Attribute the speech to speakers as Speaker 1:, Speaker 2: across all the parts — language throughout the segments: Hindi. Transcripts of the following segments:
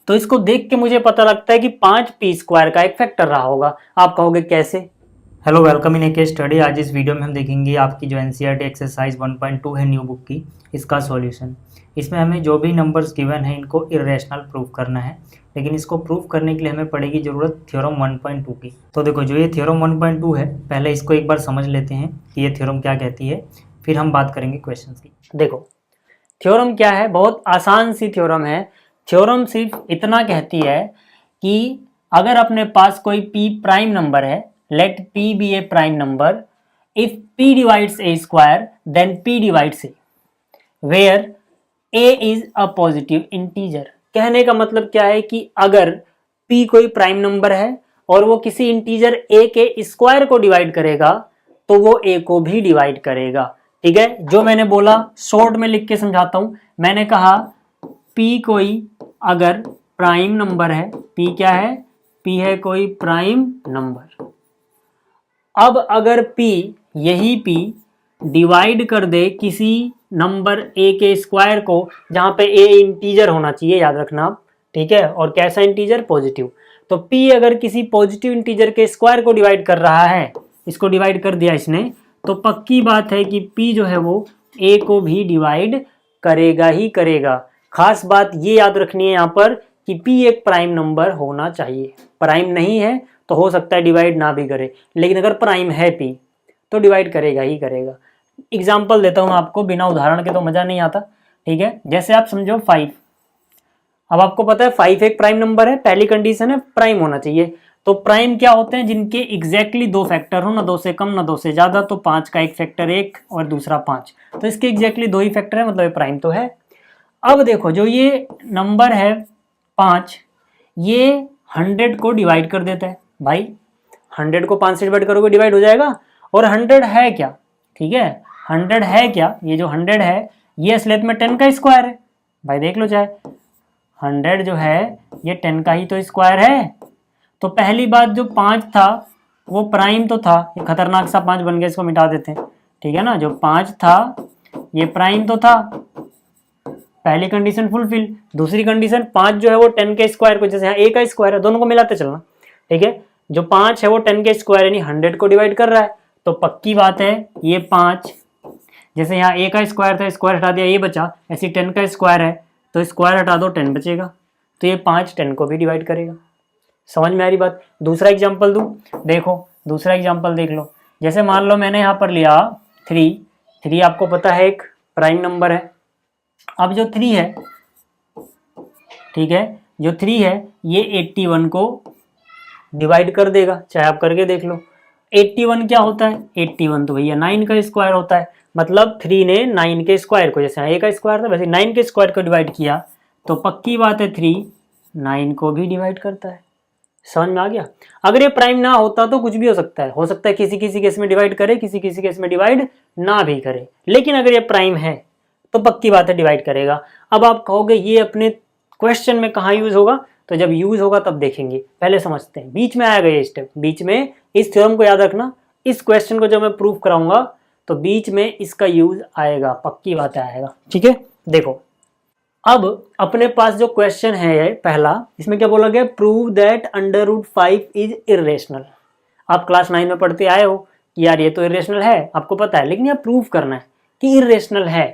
Speaker 1: तो इसको देख के मुझे पता लगता है कि 5p² का एक फैक्टर रहा होगा। आप कहोगे कैसे? Hello, welcome in A study. आज इस वीडियो में हम देखेंगे आपकी जो एनसीईआरटी एक्सरसाइज 1.2 है न्यू बुक की, इसका सॉल्यूशन। इसमें हमें जो भी नंबर्स गिवन है इनको इरेशनल प्रूव करना है, लेकिन इसको प्रूव करने के लिए हमें पड़ेगी ज़रूरत थ्योरम 1.2 की। तो देखो, जो ये थ्योरम 1.2 है, पहले इसको एक बार समझ लेते हैं कि ये थ्योरम क्या कहती है, फिर हम बात करेंगे क्वेश्चन की। देखो, थ्योरम क्या है? बहुत आसान सी थ्योरम है। थ्योरम सिर्फ इतना कहती है कि अगर अपने पास कोई p प्राइम नंबर है, let p be a prime number, if p divides a square then p divides a, where a is a positive integer। कहने का मतलब क्या है कि अगर p कोई प्राइम नंबर है और वो किसी इंटीजर a के स्क्वायर को डिवाइड करेगा तो वो a को भी डिवाइड करेगा। ठीक है, जो मैंने बोला शॉर्ट में लिख के समझाता हूं। मैंने कहा p कोई अगर प्राइम नंबर है, p क्या है? p है कोई प्राइम नंबर। अब अगर p, यही p डिवाइड कर दे किसी नंबर a के स्क्वायर को, जहां पे a इंटीजर होना चाहिए, याद रखना आप। ठीक है, और कैसा इंटीजर? पॉजिटिव। तो p अगर किसी पॉजिटिव इंटीजर के स्क्वायर को डिवाइड कर रहा है, इसको डिवाइड कर दिया इसने, तो पक्की बात है कि p जो है वो a को भी डिवाइड करेगा ही करेगा। खास बात ये याद रखनी है यहाँ पर कि p एक प्राइम नंबर होना चाहिए। प्राइम नहीं है तो हो सकता है डिवाइड ना भी करे, लेकिन अगर प्राइम है p तो डिवाइड करेगा ही करेगा। एग्जाम्पल देता हूँ आपको, बिना उदाहरण के तो मजा नहीं आता। ठीक है, जैसे आप समझो 5। अब आपको पता है 5 एक प्राइम नंबर है, पहली कंडीशन है प्राइम होना चाहिए। तो प्राइम क्या होते हैं? जिनके एग्जैक्टली दो फैक्टर हो, ना 2 से कम ना 2 से ज्यादा। तो 5 का एक फैक्टर 1 और दूसरा 5, तो इसके एग्जैक्टली 2 ही फैक्टर है, मतलब ये प्राइम तो है। अब देखो, जो ये नंबर है 5, ये 100 को डिवाइड कर देता है। भाई 100 को 5 से डिवाइड करोगे डिवाइड हो जाएगा। और 100 है क्या? ठीक है, 100 है क्या? ये जो 100 है ये असलियत में 10 का स्क्वायर है। भाई देख लो, चाहे 100 जो है ये 10 का ही तो स्क्वायर है। तो पहली बात, जो 5 था वो प्राइम तो था, ये खतरनाक सा 5 बन गया, इसको मिटा देते हैं। ठीक है ना, जो 5 था ये प्राइम तो था, पहली कंडीशन फुलफिल। दूसरी कंडीशन 5 जो है वो 10 के स्क्वायर को, जैसे यहाँ a का स्क्वायर है, दोनों को मिलाते चलना। ठीक है, जो 5 है वो 10 के स्क्वायर यानी 100 को डिवाइड कर रहा है। तो पक्की बात है ये 5, जैसे यहाँ a का स्क्वायर था, स्क्वायर हटा दिया ये बचा, ऐसे 10 का स्क्वायर है तो स्क्वायर हटा दो 10 बचेगा। तो ये 5 10 को भी डिवाइड करेगा। समझ में आ रही बात? दूसरा एग्जाम्पल दूं, देखो दूसरा एग्जाम्पल देख लो। जैसे मान लो मैंने यहाँ पर लिया 3 आपको पता है एक प्राइम नंबर है। अब जो 3 है, ठीक है, जो 3 है ये 81 को डिवाइड कर देगा, चाहे आप करके देख लो। 81 क्या होता है? 81 तो भैया 9 का स्क्वायर होता है। मतलब 3 ने 9 के स्क्वायर को, जैसे a का स्क्वायर था वैसे 9 के स्क्वायर को डिवाइड किया, तो पक्की बात है 3 9 को भी डिवाइड करता है। समझ में आ गया? अगर ये प्राइम ना होता तो कुछ भी हो सकता है किसी किसी केस में डिवाइड करे, किसी किसी केस में डिवाइड ना भी करे, लेकिन अगर ये प्राइम है तो पक्की बात है डिवाइड करेगा। अब आप कहोगे ये अपने क्वेश्चन में कहाँ यूज होगा? तो जब यूज होगा तब देखेंगे, पहले समझते हैं। बीच में आएगा ये स्टेप, बीच में इस थ्योरम को याद रखना। इस क्वेश्चन को जब मैं प्रूव कराऊंगा तो बीच में इसका यूज आएगा, पक्की बात आएगा। ठीक है, देखो अब अपने पास जो क्वेश्चन है पहला, इसमें क्या बोला गया? Prove that √5 is irrational. आप क्लास 9 में पढ़ते आए हो कि यार ये तो इरेशनल है, आपको पता है, लेकिन ये प्रूव करना है कि इरेशनल है।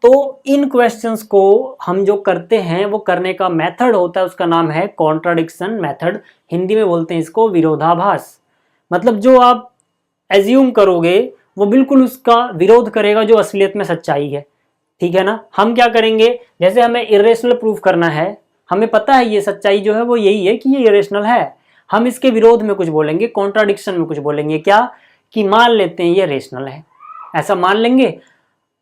Speaker 1: तो इन क्वेश्चंस को हम जो करते हैं वो करने का मेथड होता है, उसका नाम है कॉन्ट्राडिक्शन मेथड। हिंदी में बोलते हैं इसको विरोधाभास। मतलब जो आप एज्यूम करोगे वो बिल्कुल उसका विरोध करेगा जो असलियत में सच्चाई है। ठीक है ना? हम क्या करेंगे, जैसे हमें इरेशनल प्रूफ करना है, हमें पता है ये सच्चाई जो है वो यही है कि ये इरेशनल है, हम इसके विरोध में कुछ बोलेंगे, कॉन्ट्राडिक्शन में कुछ बोलेंगे। क्या? कि मान लेते हैं ये रेशनल है, ऐसा मान लेंगे।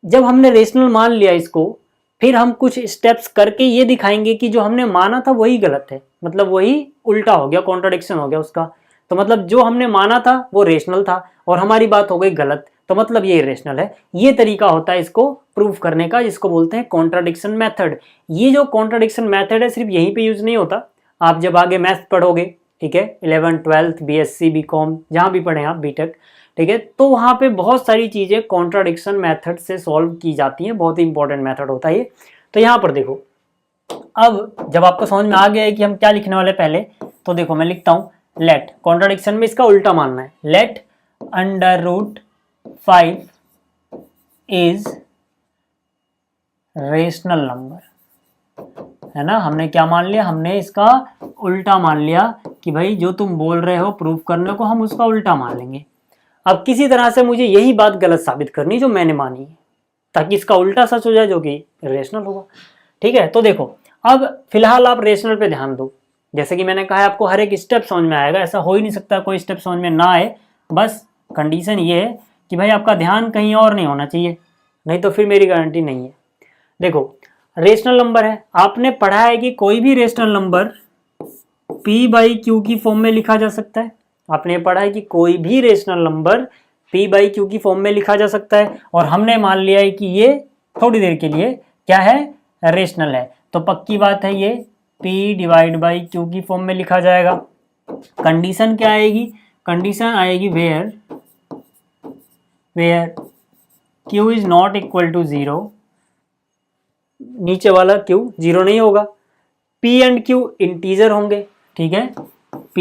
Speaker 1: जब हमने रेशनल मान लिया इसको, फिर हम कुछ स्टेप्स करके ये दिखाएंगे कि जो हमने माना था वही गलत है, मतलब वही उल्टा हो गया, कॉन्ट्राडिक्शन हो गया उसका। तो मतलब जो हमने माना था वो रेशनल था और हमारी बात हो गई गलत, तो मतलब ये इरेशनल है। ये तरीका होता है इसको प्रूफ करने का, जिसको बोलते हैं कॉन्ट्राडिक्शन मेथड। ये जो कॉन्ट्राडिक्शन मेथड है सिर्फ यहीं पे यूज नहीं होता, आप जब आगे मैथ पढ़ोगे, ठीक है, 11th 12th BSc BCom जहाँ भी पढ़े आप, बीटेक, ठीक है, तो वहाँ पे बहुत सारी चीज़ें कॉन्ट्राडिक्शन मेथड से सॉल्व की जाती हैं। बहुत ही इंपॉर्टेंट मेथड होता है ये। तो यहाँ पर देखो, अब जब आपको समझ में आ गया है कि हम क्या लिखने वाले पहले, तो देखो मैं लिखता हूं लेट, कॉन्ट्राडिक्शन में इसका उल्टा मानना है, लेट √5 इज रेशनल नंबर, है ना। हमने क्या मान लिया, हमने इसका उल्टा मान लिया कि भाई जो तुम बोल रहे हो प्रूफ करने को, हम उसका उल्टा मान लेंगे। अब किसी तरह से मुझे यही बात गलत साबित करनी जो मैंने मानी है, ताकि इसका उल्टा सच हो जाए जो कि रेशनल होगा। ठीक है, तो देखो अब फिलहाल आप रेशनल पे ध्यान दो। जैसे कि मैंने कहा आपको हर एक स्टेप समझ में आएगा, ऐसा हो ही नहीं सकता कोई स्टेप समझ में ना आए। बस कंडीशन ये है कि भाई आपका ध्यान कहीं और नहीं होना चाहिए, नहीं तो फिर मेरी गारंटी नहीं है। देखो रेशनल नंबर है, आपने पढ़ा है कि कोई भी रेशनल नंबर p/q की फॉर्म में लिखा जा सकता है। आपने पढ़ा है कि कोई भी रेशनल नंबर p/q की फॉर्म में लिखा जा सकता है, और हमने मान लिया है कि ये थोड़ी देर के लिए क्या है, रेशनल है। तो पक्की बात है ये p/q की फॉर्म में लिखा जाएगा। कंडीशन क्या आएगी, कंडीशन आएगी where q is not equal to 0, नीचे वाला q 0 नहीं होगा, p एंड q इंटीजर होंगे। ठीक है, p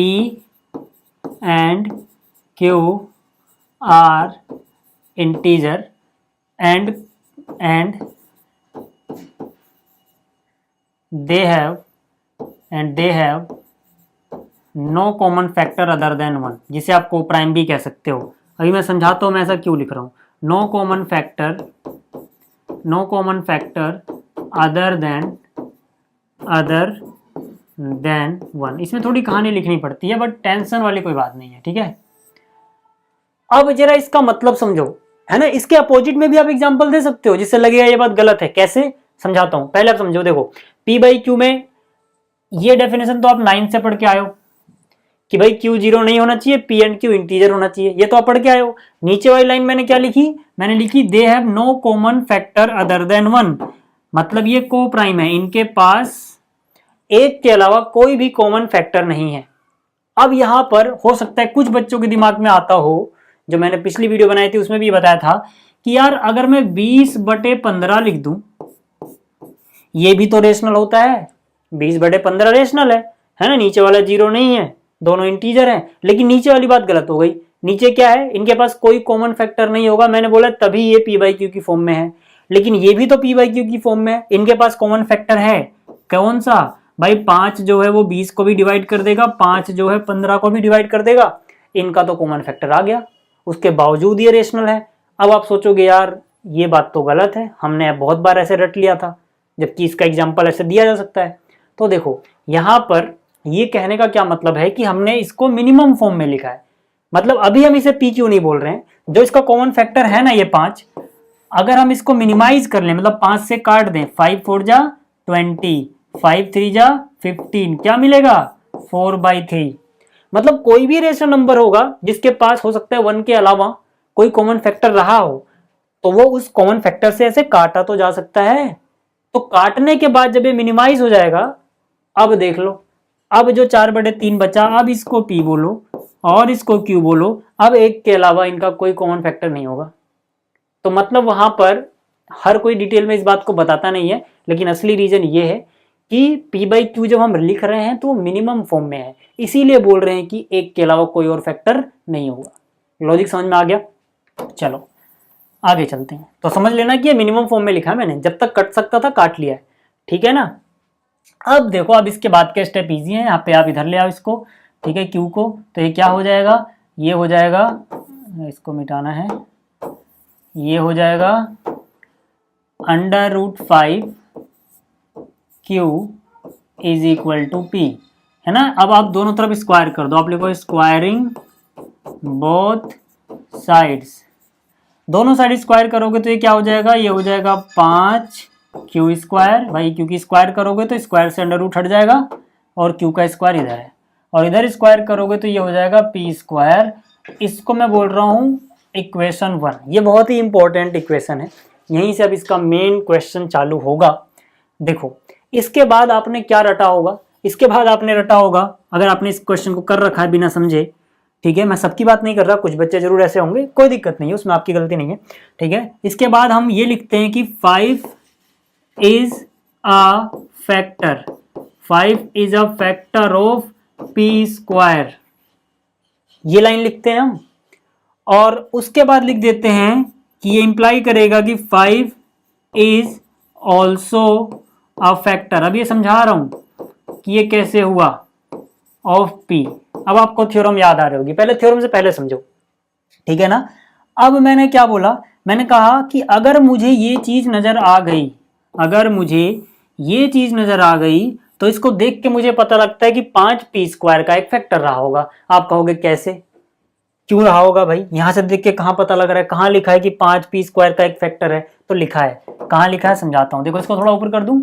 Speaker 1: and q are integer and they have no common factor other than 1, जिसे आप कोप्राइम भी कह सकते हो। अभी मैं समझाता हूँ मैं ऐसा क्यों लिख रहा हूँ। No common factor other than 1। इसमें थोड़ी कहानी लिखनी पड़ती है, बट टेंशन वाली कोई बात नहीं है। ठीक है, अब जरा इसका मतलब समझो, है ना। इसके अपोजिट में भी आप एग्जांपल दे सकते हो जिससे लगेगा ये बात गलत है। कैसे समझाता हूं, पहले आप समझो। देखो p/q में ये डेफिनेशन तो आप 9 से पढ़ के आए हो कि भाई q 0 नहीं होना चाहिए, p एंड q इंटीजर होना चाहिए, ये तो आप पढ़ के आए हो। नीचे वाली लाइन मैंने क्या लिखी, मैंने लिखी they have no common factor other than 1, मतलब ये को प्राइम है, इनके पास एक के अलावा कोई भी कॉमन फैक्टर नहीं है। अब यहां पर हो सकता है कुछ बच्चों के दिमाग में आता हो, जो मैंने पिछली वीडियो बनाई थी उसमें भी बताया था कि यार अगर मैं 20/15 लिख दूं, ये भी तो रेशनल होता है, 20/15 रेशनल है ना। नीचे वाला 0 नहीं है, दोनों इंटीजर हैं। लेकिन नीचे वाली बात गलत हो गई। नीचे क्या है, इनके पास कोई कॉमन फैक्टर नहीं होगा, मैंने बोला तभी ये p/q की फॉर्म में है। लेकिन ये भी तो p/q की फॉर्म में है, इनके पास कॉमन फैक्टर है। कौन सा भाई, 5 जो है वो 20 को भी डिवाइड कर देगा, 5 जो है 15 को भी डिवाइड कर देगा, इनका तो कॉमन फैक्टर आ गया, उसके बावजूद ये रेशनल है। अब आप सोचोगे यार ये बात तो गलत है, हमने बहुत बार ऐसे रट लिया था, जबकि इसका एग्जाम्पल ऐसे दिया जा सकता है। तो देखो यहां पर ये कहने का क्या मतलब है कि हमने इसको मिनिमम फॉर्म में लिखा है। मतलब अभी हम इसे p क्यों नहीं बोल रहे हैं, जो इसका कॉमन फैक्टर है ना ये 5, अगर हम इसको मिनिमाइज कर लें, मतलब 5 से काट दें, 5 4 जा 20, 5 3 जा 15, क्या मिलेगा 4/3। मतलब कोई भी रेशनल नंबर होगा जिसके पास हो सकता है 1 के अलावा कोई कॉमन फैक्टर रहा हो, तो वो उस कॉमन फैक्टर से ऐसे काटा तो जा सकता है। तो काटने के बाद जब ये मिनिमाइज हो जाएगा, अब देख लो, अब जो 4/3 बचा, अब इसको p बोलो और इसको q बोलो, अब एक के अलावा इनका कोई कॉमन फैक्टर नहीं होगा। तो मतलब वहां पर हर कोई डिटेल में इस बात को बताता नहीं है, लेकिन असली रीजन ये है कि p/q जब हम लिख रहे हैं तो मिनिमम फॉर्म में है, इसीलिए बोल रहे हैं कि एक के अलावा कोई और फैक्टर नहीं होगा। लॉजिक समझ में आ गया? चलो आगे चलते हैं। तो समझ लेना कि ये मिनिमम फॉर्म में लिखा है मैंने, जब तक कट सकता था काट लिया है। ठीक है ना। अब देखो, अब इसके बाद के स्टेप इजी है। यहाँ पे आप इधर ले आओ इसको, ठीक है, q को, तो ये क्या हो जाएगा, ये हो जाएगा, इसको मिटाना है, ये हो जाएगा √5 q is equal to p, है ना। अब आप दोनों तरफ स्क्वायर कर दो, आप लिखो स्क्वायरिंग बोथ साइड्स। दोनों साइड स्क्वायर करोगे तो ये क्या हो जाएगा, ये हो जाएगा 5q²। भाई क्योंकि स्क्वायर करोगे तो स्क्वायर से अंडर रूट हट जाएगा और q का स्क्वायर इधर है, और इधर स्क्वायर करोगे तो ये हो जाएगा p²। इसको मैं बोल रहा हूँ इक्वेशन 1। ये बहुत ही इंपॉर्टेंट इक्वेशन है, यहीं से अब इसका मेन क्वेश्चन चालू होगा। देखो इसके बाद आपने क्या रटा होगा, इसके बाद आपने रटा होगा, अगर आपने इस क्वेश्चन को कर रखा है बिना समझे, ठीक है, मैं सबकी बात नहीं कर रहा, कुछ बच्चे जरूर ऐसे होंगे, कोई दिक्कत नहीं है, उसमें आपकी गलती नहीं है। ठीक है, इसके बाद हम ये लिखते हैं कि 5 is a factor, 5 is a factor of P square, ये लाइन लिखते हैं हम। और उसके बाद लिख देते हैं कि ये इंप्लाई करेगा कि 5 इज ऑल्सो अ फैक्टर। अब ये समझा रहा हूं कि ये कैसे हुआ, ऑफ पी। अब आपको थ्योरम याद आ रही होगी, पहले थ्योरम से पहले समझो, ठीक है ना। अब मैंने क्या बोला, मैंने कहा कि अगर मुझे ये चीज नजर आ गई, अगर मुझे ये चीज नजर आ गई तो इसको देख के मुझे पता लगता है कि 5 पी स्क्वायर का एक फैक्टर रहा होगा। आप कहोगे कैसे, क्यों रहा होगा भाई, यहां से देख के कहां पता लग रहा है, कहां लिखा है कि 5 पी स्क्वायर का एक फैक्टर है। तो लिखा है, कहां लिखा है समझाता हूं, देखो इसको थोड़ा ऊपर कर दूं,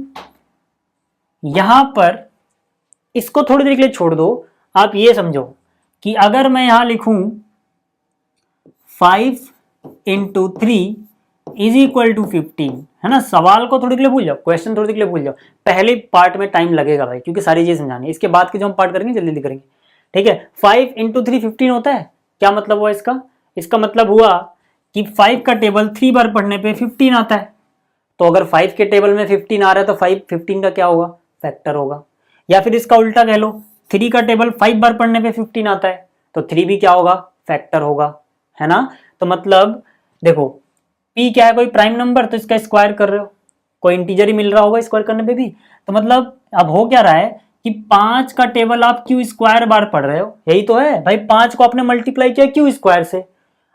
Speaker 1: यहां पर इसको थोड़ी देर के लिए छोड़ दो। आप ये समझो कि अगर मैं यहां लिखूं 5 इंटू 3 इज इक्वल टू 15, है ना। सवाल को थोड़ी के लिए भूल जाओ, क्वेश्चन थोड़ी के लिए भूल जाओ, पहले पार्ट में टाइम लगेगा भाई, क्योंकि सारी चीज समझानी है। इसके बाद के जो हम पार्ट करेंगे जल्दी जल्दी करेंगे, ठीक है। 5 इंटू 3 15 होता है। क्या मतलब हुआ इसका, इसका मतलब हुआ कि 5 का टेबल 3 बार पढ़ने पे 15 आता है। तो अगर 5 के टेबल में 15 आ रहा है तो 5 15 का क्या होगा, फैक्टर होगा। या फिर इसका उल्टा कह लो, 3 का टेबल 5 बार पढ़ने पे 15 आता है तो 3 भी क्या होगा, फैक्टर होगा, है ना। तो मतलब देखो p क्या है, कोई प्राइम नंबर, तो इसका स्क्वायर कर रहे हो, कोई इंटीजर ही मिल रहा होगा स्क्वायर करने पे भी। तो मतलब अब हो क्या रहा है कि 5 का टेबल आप क्यू स्क्वायर बार पढ़ रहे हो, यही तो है भाई। 5 को आपने मल्टीप्लाई किया क्यू स्क्वायर से,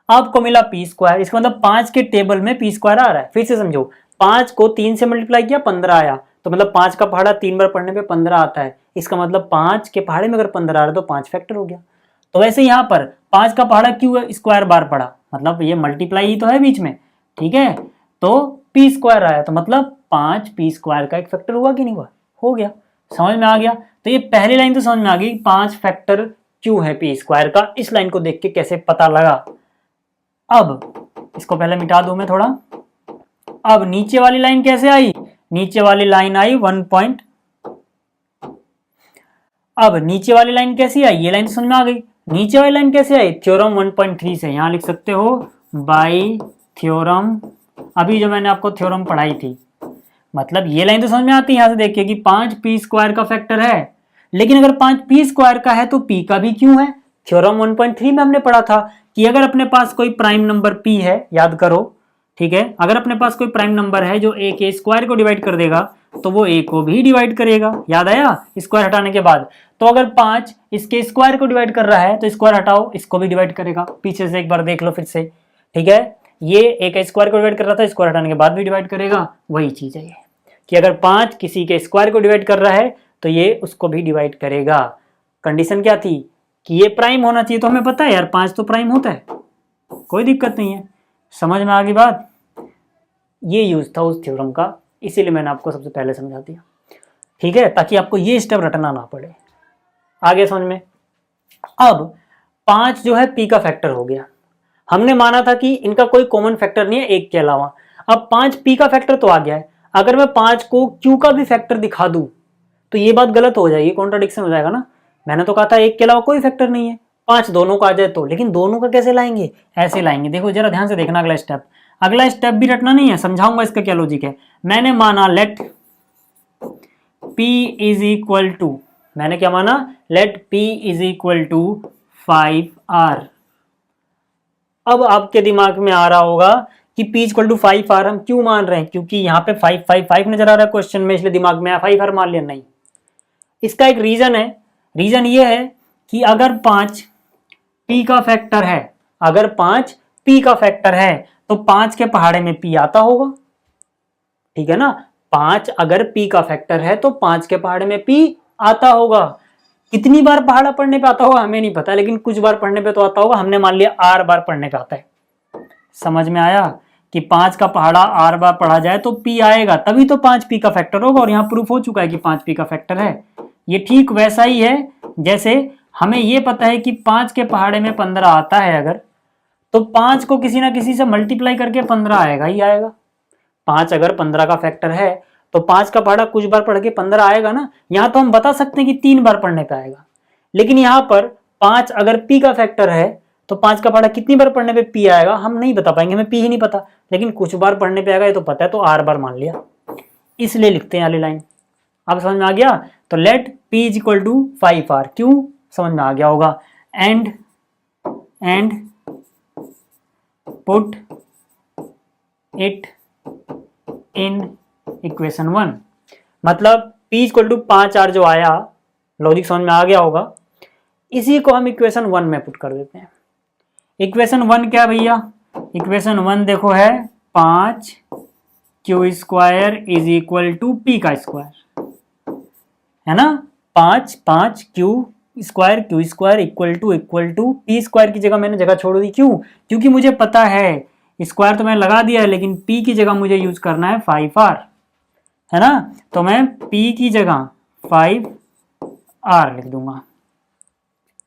Speaker 1: आपको मिला पी स्क्वायर। इसका मतलब 5 के टेबल में पी स्क्वायर आ रहा है। फिर से समझो, 5 को 3 से मल्टीप्लाई किया 15 आया, तो मतलब 5 का पहाड़ा 3 बार पढ़ने पे 15 आता है। इसका मतलब 5 के पहाड़े में अगर 15 आ रहा है तो 5 फैक्टर हो गया। तो वैसे यहाँ पर 5 का पहाड़ा क्यू स्क्वायर बार पढ़ा, मतलब ये मल्टीप्लाई ही तो है बीच में, ठीक है। तो पी स्क्वायर आया, तो मतलब 5 पी स्क्वायर का एक फैक्टर हुआ कि नहीं हुआ, हो गया। समझ में आ गया। तो ये पहली लाइन तो समझ में आ गई, 5 फैक्टर क्यों है पी स्क्वायर का। इस लाइन को देख के कैसे पता लगा। अब इसको पहले मिटा दूं मैं थोड़ा। अब नीचे वाली लाइन कैसे आई, नीचे वाली लाइन आई 1 पॉइंट। अब नीचे वाली लाइन कैसी आई, ये लाइन समझ में आ गई। नीचे वाली लाइन कैसे आई, थ्योरम 1.3 से। यहां लिख सकते हो बाई थ्योरम, अभी जो मैंने आपको थ्योरम पढ़ाई थी। मतलब ये लाइन तो समझ में आती है यहां से देख के कि 5 पी स्क्वायर का फैक्टर है। लेकिन अगर 5 पी स्क्वायर का है तो पी का भी क्यों है। थ्योरम 1.3 में हमने पढ़ा था कि अगर अपने पास कोई प्राइम नंबर पी है, याद करो, ठीक है। अगर अपने पास कोई प्राइम नंबर है जो ए के स्क्वायर को डिवाइड कर देगा तो वो ए को भी डिवाइड करेगा। याद आया, स्क्वायर हटाने के बाद। तो अगर 5 इसके स्क्वायर को डिवाइड कर रहा है तो स्क्वायर हटाओ, इसको भी डिवाइड करेगा। पीछे से एक बार देख लो फिर से, ठीक है। ये ए के स्क्वायर को डिवाइड कर रहा था, स्क्वायर हटाने के बाद भी डिवाइड करेगा। वही चीज है ये कि अगर 5 किसी के स्क्वायर को डिवाइड कर रहा है तो ये उसको भी डिवाइड करेगा। कंडीशन क्या थी कि ये प्राइम होना चाहिए। तो हमें पता है यार 5 तो प्राइम होता है, कोई दिक्कत नहीं है। समझ में आ गई बात। ये यूज था उस थ्योरम का, इसीलिए मैंने आपको सबसे पहले समझा दिया, ठीक है, ताकि आपको ये स्टेप रटना ना पड़े। आगे समझ में। अब 5 जो है पी का फैक्टर हो गया। हमने माना था कि इनका कोई कॉमन फैक्टर नहीं है एक के अलावा। अब 5 पी का फैक्टर तो आ गया है, अगर मैं 5 को क्यू का भी फैक्टर दिखा दूं तो ये बात गलत हो जाएगी, कॉन्ट्राडिक्शन हो जाएगा ना। मैंने तो कहा था एक के अलावा कोई फैक्टर नहीं है, 5 दोनों का आ जाए तो। लेकिन दोनों का कैसे लाएंगे, ऐसे लाएंगे। देखो जरा ध्यान से देखना अगला स्टेप। अगला स्टेप भी रटना नहीं है, समझाऊंगा इसका क्या लॉजिक है। मैंने माना let P is equal to, मैंने क्या माना, let P is equal to 5R। अब आपके दिमाग में आ रहा होगा कि P इक्वल टू 5R हम क्यों मान रहे हैं, क्योंकि यहाँ पे 5 5 5 नजर आ रहा है क्वेश्चन में, इसलिए दिमाग में 5R मान लिया। नहीं, इसका एक रीजन है। रीजन ये है कि अगर 5 P का फैक्टर है, अगर 5 P का फैक्टर है तो 5 के पहाड़े में P आता होगा, ठीक है ना। 5 अगर P का फैक्टर है तो 5 के पहाड़े में P आता होगा। कितनी बार पहाड़ा पढ़ने पे आता होगा हमें नहीं पता, लेकिन कुछ बार पढ़ने पे तो आता होगा। हमने मान लिया R बार पढ़ने पे आता है। समझ में आया कि 5 का पहाड़ा R बार पढ़ा जाए तो P आएगा, तभी तो 5 P का फैक्टर होगा। और यहाँ प्रूफ हो चुका है कि 5 P का फैक्टर है। ये ठीक वैसा ही है जैसे हमें ये पता है कि 5 के पहाड़े में 15 आता है, अगर तो 5 को किसी ना किसी से मल्टीप्लाई करके 15 आएगा ही आएगा। 5 अगर 15 का फैक्टर है तो 5 का पहाड़ा कुछ बार पढ़ के 15 आएगा ना। यहां तो हम बता सकते हैं कि 3 बार पढ़ने पे आएगा, लेकिन यहां पर 5 अगर P का फैक्टर है तो 5 का पहाड़ा कितनी बार पढ़ने पे P आएगा हम नहीं बता पाएंगे, हमें P ही नहीं पता। लेकिन कुछ बार पढ़ने पे आएगा ये तो पता है, तो R बार मान लिया, इसलिए लिखते हैं वाली लाइन। अब समझ में आ गया। तो let p is equal to 5r, क्यों समझ में आ गया होगा। And put it in equation 1, मतलब p इक्वल टू 5r जो आया, लॉजिक समझ में आ गया होगा, इसी को हम इक्वेशन 1 में पुट कर देते हैं। इक्वेशन 1 क्या भैया, इक्वेशन 1 देखो है 5q square is equal to p का स्क्वायर, है ना। 5q square equal to p square की जगह मैंने जगह छोड़ दी, क्यों, क्योंकि मुझे पता है स्क्वायर तो मैंने लगा दिया है, लेकिन p की जगह मुझे यूज करना है 5r, है ना। तो मैं p की जगह 5r लिख दूंगा।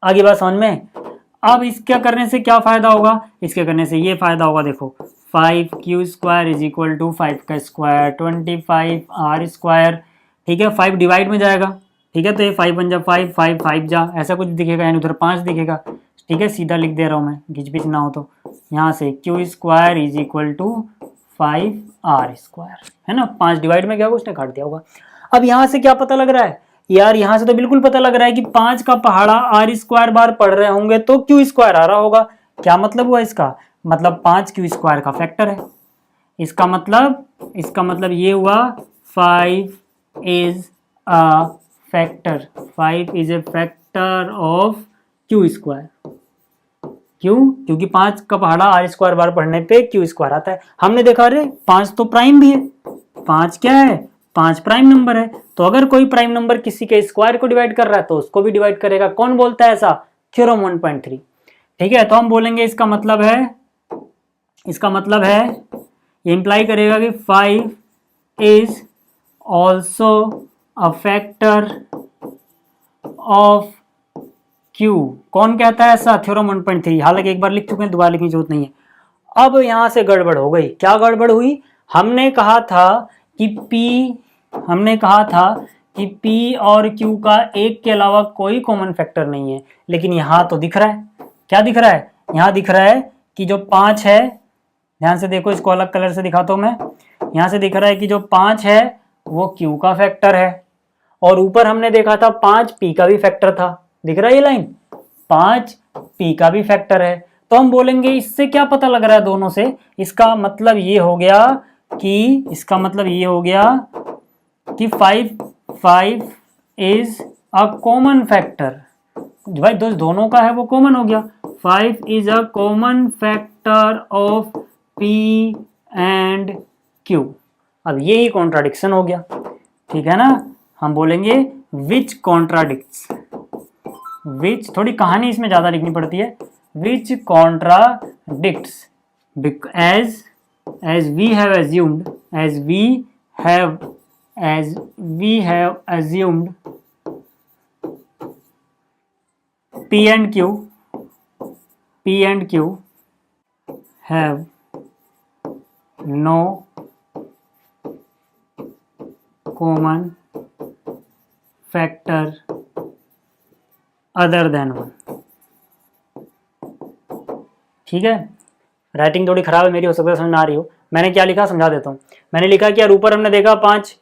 Speaker 1: आगे बात समझ में। अब इसके करने से क्या फायदा होगा, इसके करने से ये फायदा होगा, देखो 5q square is equal to 5 का स्क्वायर 25r स्क्वायर, ठीक है। 5 डिवाइड में जाएगा, ठीक है, तो ये 5 बन जा 5, 5 5 जा, ऐसा कुछ दिखेगा, यानी उधर 5 दिखेगा, ठीक है। सीधा लिख दे रहा हूँ मैं, घिच ना हो तो। यहाँ से q square is equal to 5r square, है ना। 5 डिवाइड में क्या होगा, उसने काट दिया होगा। अब यहाँ से क्या पता लग रहा है यार, यहाँ से तो बिल्कुल पता लग रहा है कि 5 का पहाड़ा r स्क्वायर बार पढ़ रहे होंगे तो q स्क्वायर आ रहा होगा। क्या मतलब हुआ इसका, मतलब 5q स्क्वायर का फैक्टर है। इसका मतलब ये हुआ 5 is a factor, 5 is a factor of q square. क्यों, क्योंकि 5 का पहाड़ा r स्क्वायर बार पढ़ने पे q स्क्वायर आता है। हमने देखा अरे 5 तो प्राइम भी है, 5 क्या है, 5 प्राइम नंबर है। तो अगर कोई प्राइम नंबर किसी के स्क्वायर को डिवाइड कर रहा है तो उसको भी डिवाइड करेगा। कौन बोलता है ऐसा, थ्योरम 1.3, ठीक है। तो हम बोलेंगे इसका मतलब है ये इंप्लाई करेगा कि 5 is also a factor of q। कौन कहता है ऐसा, थ्योरम 1.3। हालांकि एक बार लिख चुके हैं, दोबारा लिखने की जरूरत नहीं है। अब यहां से गड़बड़ हो गई। क्या गड़बड़ हुई, हमने कहा था कि p और q का एक के अलावा कोई कॉमन फैक्टर नहीं है, लेकिन यहाँ तो दिख रहा है। क्या दिख रहा है, यहाँ दिख रहा है कि जो 5 है, ध्यान से देखो, इसको अलग कलर से दिखाता हूं मैं। यहाँ से दिख रहा है कि जो 5 है वो q का फैक्टर है, और ऊपर हमने देखा था 5 p का भी फैक्टर था। दिख रहा है ये लाइन, 5 p का भी फैक्टर है। तो हम बोलेंगे इससे क्या पता लग रहा है दोनों से, इसका मतलब ये हो गया कि 5 इज अ कॉमन फैक्टर। भाई दोनों का है वो कॉमन हो गया। 5 is a common factor of p and q। अब ये ही कॉन्ट्राडिक्शन हो गया, ठीक है ना। हम बोलेंगे विच कॉन्ट्राडिक्ट्स, विच, थोड़ी कहानी इसमें ज्यादा लिखनी पड़ती है, which contradicts as we have assumed p and q have no common factor other than 1। ठीक है, राइटिंग थोड़ी खराब है मेरी, हो सकता है समझ ना आ रही हो। मैंने क्या लिखा समझा देता हूँ। मैंने लिखा कि यार ऊपर हमने देखा 5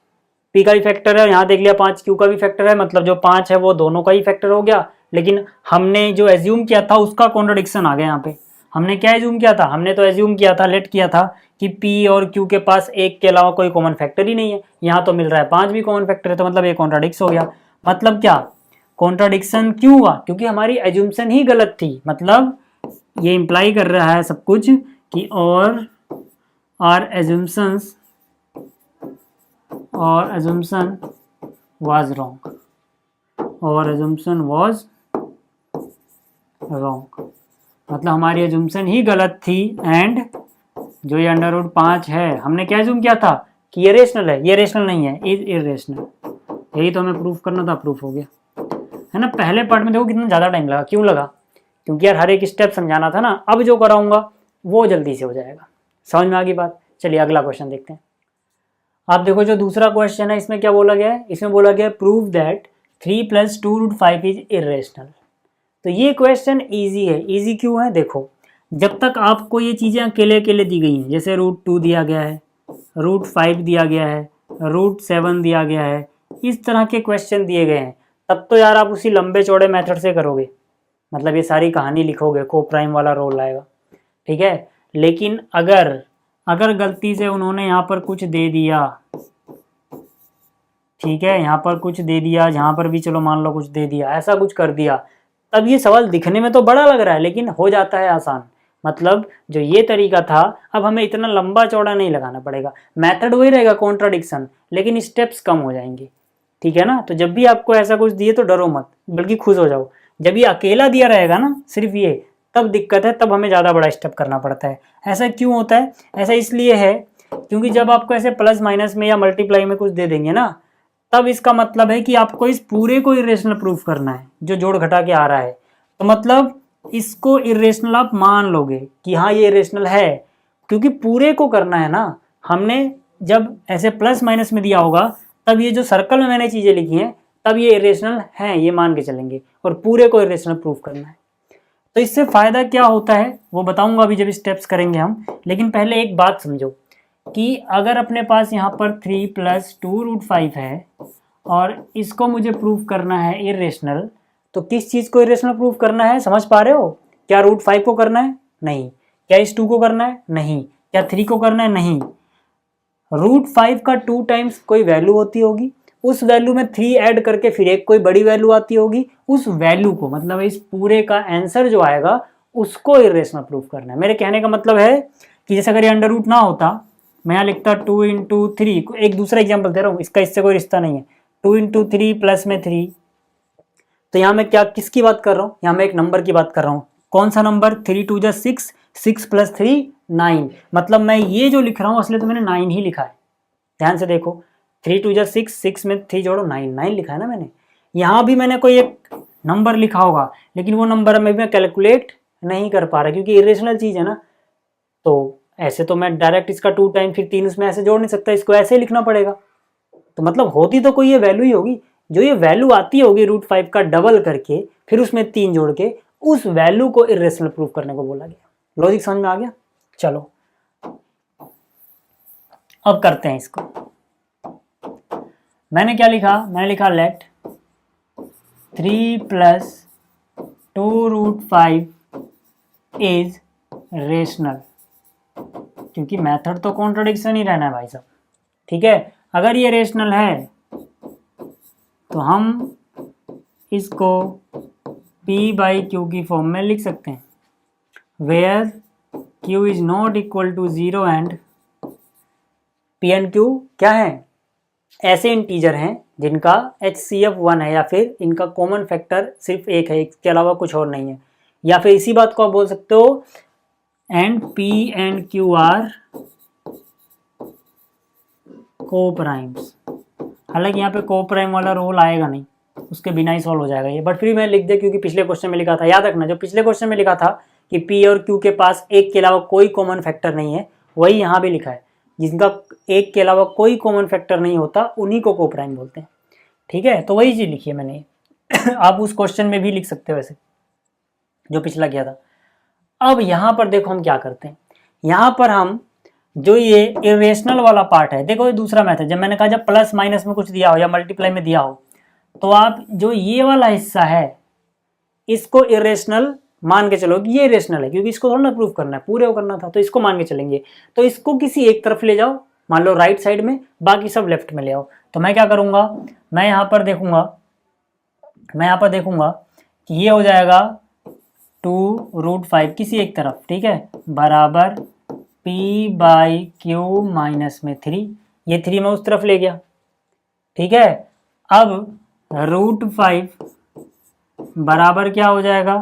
Speaker 1: p का भी फैक्टर है, यहाँ देख लिया 5 q का भी फैक्टर है, मतलब जो 5 है वो दोनों का ही फैक्टर हो गया। लेकिन हमने जो एज्यूम किया था उसका कॉन्ट्रडिक्शन आ गया यहाँ पे। हमने क्या एज्यूम किया था, हमने तो एज्यूम किया था, लेट किया था कि p और q के पास एक के अलावा कोई कॉमन फैक्टर ही नहीं है। यहाँ तो मिल रहा है 5 भी कॉमन फैक्टर है, तो मतलब ये कॉन्ट्राडिक्स हो गया। मतलब क्या, कॉन्ट्राडिक्शन क्यों हुआ, क्योंकि हमारी एज्यूम्शन ही गलत थी। मतलब ये इंप्लाई कर रहा है सब कुछ कि और आर एज्यूम्शन वाज रॉन्ग, मतलब हमारी एज्यूम्शन ही गलत थी। एंड जो ये अंडर रूट 5 है, हमने क्या एज्यूम किया था कि ये रेशनल है, ये रेशनल नहीं है, इज इरेशनल। यही तो हमें प्रूफ करना था, प्रूफ हो गया, है ना। पहले पार्ट में देखो कितना ज़्यादा टाइम लगा, क्यों लगा, क्योंकि यार हर एक स्टेप समझाना था ना। अब जो कराऊंगा वो जल्दी से हो जाएगा। समझ में आ गई बात। चलिए अगला क्वेश्चन देखते हैं। आप देखो जो दूसरा क्वेश्चन है इसमें क्या बोला गया है, इसमें बोला गया है प्रूव दैट 3 + 2√5 इज इरेशनल। तो ये क्वेश्चन इजी है। इजी क्यों है, देखो जब तक आपको ये चीज़ें अकेले अकेले दी गई हैं, जैसे √2 दिया गया है, √5 दिया गया है, √7 दिया गया है, इस तरह के क्वेश्चन दिए गए हैं तब तो यार आप उसी लंबे चौड़े मेथड से करोगे, मतलब ये सारी कहानी लिखोगे, को प्राइम वाला रोल आएगा, ठीक है। लेकिन अगर गलती से उन्होंने यहाँ पर कुछ दे दिया, ठीक है, यहाँ पर कुछ दे दिया, जहाँ पर भी चलो मान लो कुछ दे दिया, ऐसा कुछ कर दिया, तब ये सवाल दिखने में तो बड़ा लग रहा है लेकिन हो जाता है आसान। मतलब जो ये तरीका था, अब हमें इतना लंबा चौड़ा नहीं लगाना पड़ेगा, मेथड वही रहेगा कॉन्ट्राडिक्शन, लेकिन स्टेप्स कम हो जाएंगे, ठीक है ना। तो जब भी आपको ऐसा कुछ दिए तो डरो मत, बल्कि खुश हो जाओ। जब ये अकेला दिया रहेगा ना सिर्फ ये, तब दिक्कत है, तब हमें ज़्यादा बड़ा स्टेप करना पड़ता है। ऐसा क्यों होता है? ऐसा इसलिए है क्योंकि जब आपको ऐसे प्लस माइनस में या मल्टीप्लाई में कुछ दे देंगे ना, तब इसका मतलब है कि आपको इस पूरे को इरेशनल प्रूफ करना है जो जोड़ घटा के आ रहा है। तो मतलब इसको इरेशनल आप मान लोगे कि हाँ ये इरेशनल है, क्योंकि पूरे को करना है ना। हमने जब ऐसे प्लस माइनस में दिया होगा तब ये जो सर्कल में मैंने चीज़ें लिखी हैं तब ये इरेशनल हैं, ये मान के चलेंगे, और पूरे को इरेशनल प्रूफ करना है। तो इससे फ़ायदा क्या होता है वो बताऊंगा अभी जब स्टेप्स करेंगे हम। लेकिन पहले एक बात समझो कि अगर अपने पास यहाँ पर 3 + 2√5 है और इसको मुझे प्रूफ करना है इरेशनल, तो किस चीज़ को इरेशनल प्रूफ करना है समझ पा रहे हो? क्या √5 को करना है? नहीं। क्या इस 2 को करना है? नहीं। क्या 3 को करना है? नहीं। √5 का 2 टाइम्स कोई वैल्यू होती होगी, उस वैल्यू में 3 ऐड करके फिर एक कोई बड़ी वैल्यू आती होगी, उस वैल्यू को मतलब इस पूरे का आंसर जो आएगा उसको इरेशनल प्रूफ करना है। मेरे कहने का मतलब है कि जैसे अगर ये अंडर रूट ना होता, मैं यहाँ लिखता 2 × 3, एक दूसरा एग्जाम्पल दे रहा हूँ, इसका इससे कोई रिश्ता नहीं है, 2 × 3 प्लस में 3, तो यहाँ मैं क्या किसकी बात कर रहा हूँ? यहाँ मैं एक नंबर की बात कर रहा हूँ। कौन सा नंबर? 3 × 2 = 6, 6 + 3 9, मतलब मैं ये जो लिख रहा हूँ असली तो मैंने 9 ही लिखा है। ध्यान से देखो, 3 × 2 = 6, 6 में 3 जोड़ो 9, 9 लिखा है ना मैंने। यहाँ भी मैंने कोई एक नंबर लिखा होगा, लेकिन वो नंबर मैं कैलकुलेट नहीं कर पा रहा क्योंकि इरेशनल चीज़ है ना। तो ऐसे तो मैं डायरेक्ट इसका 2 टाइम फिर 3 उसमें ऐसे जोड़ नहीं सकता, इसको ऐसे ही लिखना पड़ेगा। तो मतलब होती तो कोई ये वैल्यू ही होगी, जो ये वैल्यू आती होगी √5 का डबल करके फिर उसमें 3 जोड़ के, उस वैल्यू को इरेशनल प्रूफ करने को बोला गया। लॉजिक समझ में आ गया? चलो अब करते हैं इसको। मैंने क्या लिखा? मैंने लिखा लेट 3 + 2√5 इज रेशनल, क्योंकि मेथड तो कॉन्ट्रडिक्शन ही रहना है भाई साहब, ठीक है। अगर ये रेशनल है तो हम इसको P/Q की फॉर्म में लिख सकते हैं, where Q is not equal to 0 and P and Q क्या है? ऐसे इंटीजर हैं जिनका HCF 1 है, या फिर इनका कॉमन फैक्टर सिर्फ एक है, इसके अलावा कुछ और नहीं है। या फिर इसी बात को आप बोल सकते हो and P and Q are coprimes. हालांकि यहाँ पे को-प्राइम वाला रोल आएगा नहीं, उसके बिना ही सॉल्व हो जाएगा ये, बट फिर मैं लिख दिया क्योंकि पिछले क्वेश्चन में लिखा था। याद रखना, जो पिछले क्वेश्चन में लिखा था कि P और Q के पास एक के अलावा कोई कॉमन फैक्टर नहीं है, वही यहाँ भी लिखा है। जिनका एक के अलावा कोई कॉमन फैक्टर नहीं होता उन्हीं को को-प्राइम बोलते हैं, ठीक है। तो वही चीज़ लिखी है मैंने आप उस क्वेश्चन में भी लिख सकते हो वैसे, जो पिछला किया था। अब यहाँ पर देखो हम क्या करते हैं, यहाँ पर हम जो ये इरेशनल वाला पार्ट है, देखो ये दूसरा मेथड, जब मैंने कहा जब प्लस माइनस में कुछ दिया हो या मल्टीप्लाई में दिया हो, तो आप जो ये वाला हिस्सा है इसको इरेशनल मान के चलो कि ये इरेशनल है, क्योंकि इसको थोड़ा ना प्रूफ करना है, पूरे को करना था, तो इसको मान के चलेंगे। तो इसको किसी एक तरफ ले जाओ, मान लो राइट साइड में, बाकी सब लेफ्ट में ले आओ। तो मैं क्या करूँगा, मैं यहाँ पर देखूंगा कि ये हो जाएगा 2√5 किसी एक तरफ, ठीक है, बराबर P/Q - 3, ये 3 मैं उस तरफ ले गया, ठीक है। अब √5 बराबर क्या हो जाएगा,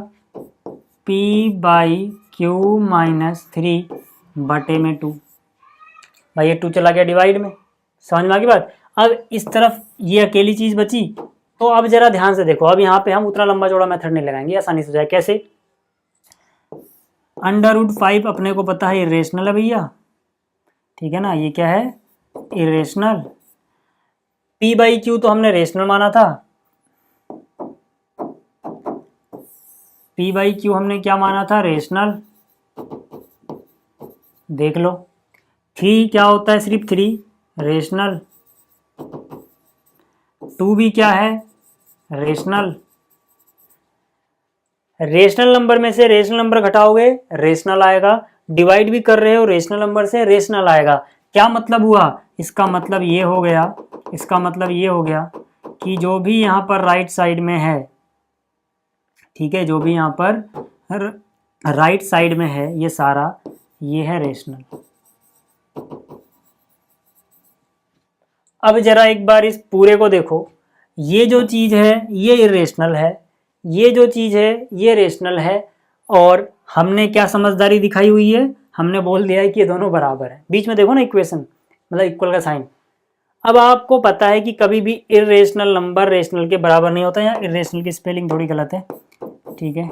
Speaker 1: P/Q - 3/2। भाई ये 2 चला गया डिवाइड में, समझ में आ गई बात। अब इस तरफ ये अकेली चीज़ बची, तो अब जरा ध्यान से देखो, अब यहाँ पे हम उतना लंबा चौड़ा मेथड नहीं लगाएंगे, आसानी से हो जाए। कैसे? √5 अपने को पता है इरेशनल है भैया, ठीक है ना, ये क्या है, इरेशनल। P/Q तो हमने रेशनल माना था, P/Q हमने क्या माना था, रेशनल। देख लो 3 क्या होता है, सिर्फ 3 रेशनल। 2 भी क्या है, रेशनल। रेशनल नंबर में से रेशनल नंबर घटाओगे रेशनल आएगा, डिवाइड भी कर रहे हो रेशनल नंबर से रेशनल आएगा। क्या मतलब हुआ, इसका मतलब ये हो गया, इसका मतलब ये हो गया कि जो भी यहाँ पर राइट साइड में है, ठीक है, जो भी यहाँ पर राइट साइड में है ये सारा, ये है रेशनल। अब जरा एक बार इस पूरे को देखो, ये जो चीज है ये इरेशनल है, ये जो चीज है ये रेशनल है, और हमने क्या समझदारी दिखाई हुई है, हमने बोल दिया है कि ये दोनों बराबर है। बीच में देखो ना इक्वेशन, मतलब इक्वल का साइन। अब आपको पता है कि कभी भी इरेशनल नंबर रेशनल के बराबर नहीं होता। यहाँ इरेशनल की स्पेलिंग थोड़ी गलत है, ठीक है,